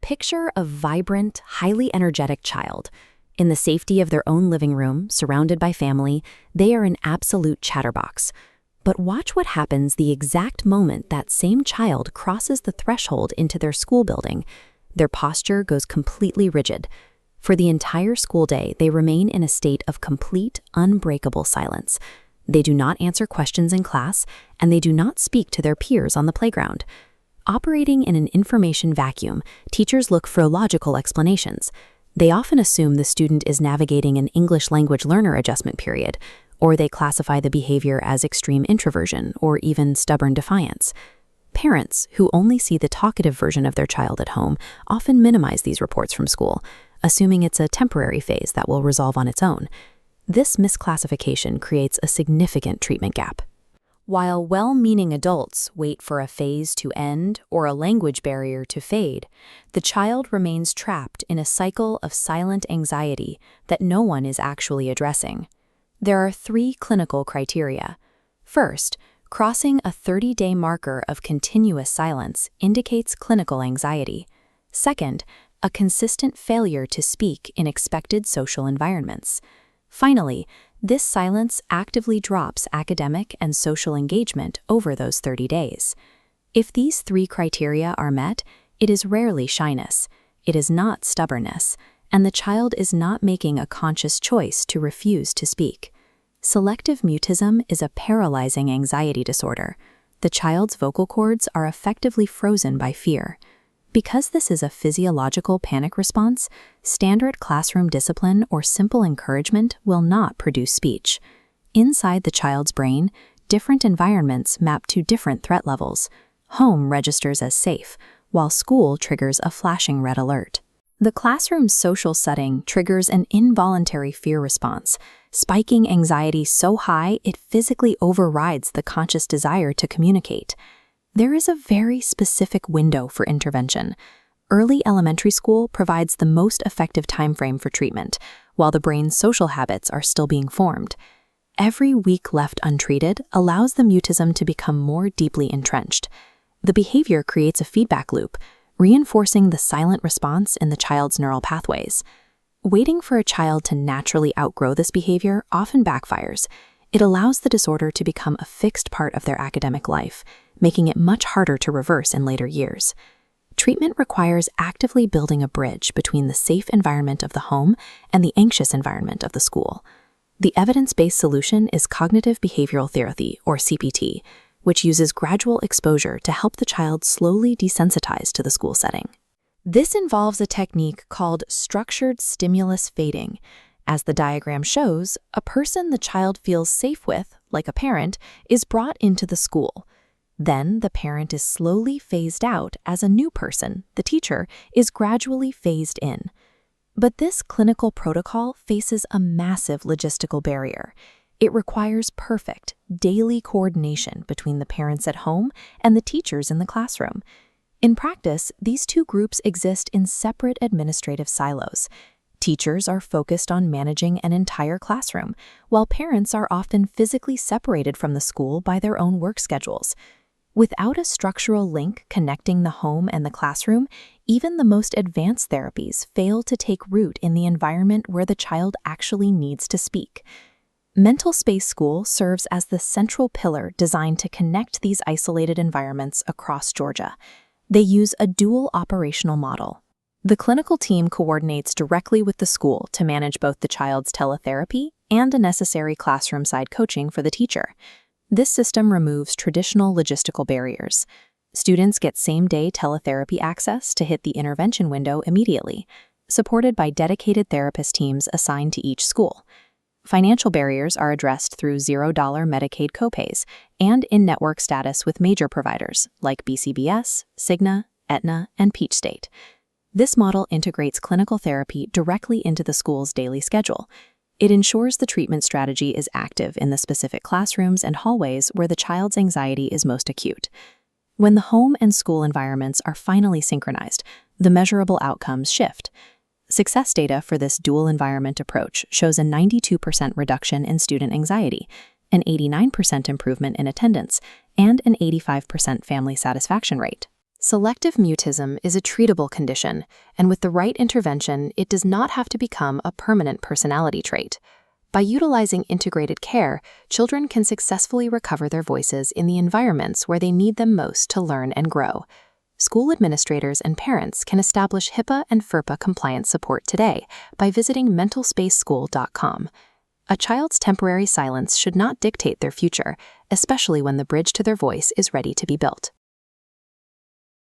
Picture a vibrant, highly energetic child. In the safety of their own living room, surrounded by family, they are an absolute chatterbox. But watch what happens the exact moment that same child crosses the threshold into their school building. Their posture goes completely rigid. For the entire school day, they remain in a state of complete, unbreakable silence. They do not answer questions in class, and they do not speak to their peers on the playground. Operating in an information vacuum, teachers look for logical explanations. They often assume the student is navigating an English language learner adjustment period, or they classify the behavior as extreme introversion or even stubborn defiance. Parents, who only see the talkative version of their child at home, often minimize these reports from school, assuming it's a temporary phase that will resolve on its own. This misclassification creates a significant treatment gap. While well-meaning adults wait for a phase to end or a language barrier to fade, the child remains trapped in a cycle of silent anxiety that no one is actually addressing. There are 3 clinical criteria. First, crossing a 30-day marker of continuous silence indicates clinical anxiety. Second, a consistent failure to speak in expected social environments. Finally, this silence actively drops academic and social engagement over those 30 days. If these 3 criteria are met, it is rarely shyness, it is not stubbornness, and the child is not making a conscious choice to refuse to speak. Selective mutism is a paralyzing anxiety disorder. The child's vocal cords are effectively frozen by fear. Because this is a physiological panic response, standard classroom discipline or simple encouragement will not produce speech. Inside the child's brain, different environments map to different threat levels. Home registers as safe, while school triggers a flashing red alert. The classroom's social setting triggers an involuntary fear response, spiking anxiety so high it physically overrides the conscious desire to communicate. There is a very specific window for intervention. Early elementary school provides the most effective timeframe for treatment, while the brain's social habits are still being formed. Every week left untreated allows the mutism to become more deeply entrenched. The behavior creates a feedback loop, reinforcing the silent response in the child's neural pathways. Waiting for a child to naturally outgrow this behavior often backfires. It allows the disorder to become a fixed part of their academic life, making it much harder to reverse in later years. Treatment requires actively building a bridge between the safe environment of the home and the anxious environment of the school. The evidence-based solution is cognitive behavioral therapy, or CBT, which uses gradual exposure to help the child slowly desensitize to the school setting. This involves a technique called structured stimulus fading. As the diagram shows, a person the child feels safe with, like a parent, is brought into the school. Then the parent is slowly phased out as a new person, the teacher, is gradually phased in. But this clinical protocol faces a massive logistical barrier. It requires perfect, daily coordination between the parents at home and the teachers in the classroom. In practice, these 2 groups exist in separate administrative silos. Teachers are focused on managing an entire classroom, while parents are often physically separated from the school by their own work schedules. Without a structural link connecting the home and the classroom, even the most advanced therapies fail to take root in the environment where the child actually needs to speak. MentalSpace School serves as the central pillar designed to connect these isolated environments across Georgia. They use a dual operational model. The clinical team coordinates directly with the school to manage both the child's teletherapy and the necessary classroom-side coaching for the teacher. This system removes traditional logistical barriers. Students get same-day teletherapy access to hit the intervention window immediately, supported by dedicated therapist teams assigned to each school. Financial barriers are addressed through $0 Medicaid copays and in-network status with major providers like BCBS, Cigna, Aetna, and Peach State. This model integrates clinical therapy directly into the school's daily schedule. It ensures the treatment strategy is active in the specific classrooms and hallways where the child's anxiety is most acute. When the home and school environments are finally synchronized, the measurable outcomes shift. Success data for this dual environment approach shows a 92% reduction in student anxiety, an 89% improvement in attendance, and an 85% family satisfaction rate. Selective mutism is a treatable condition, and with the right intervention, it does not have to become a permanent personality trait. By utilizing integrated care, children can successfully recover their voices in the environments where they need them most to learn and grow. School administrators and parents can establish HIPAA and FERPA compliance support today by visiting MentalSpaceSchool.com. A child's temporary silence should not dictate their future, especially when the bridge to their voice is ready to be built.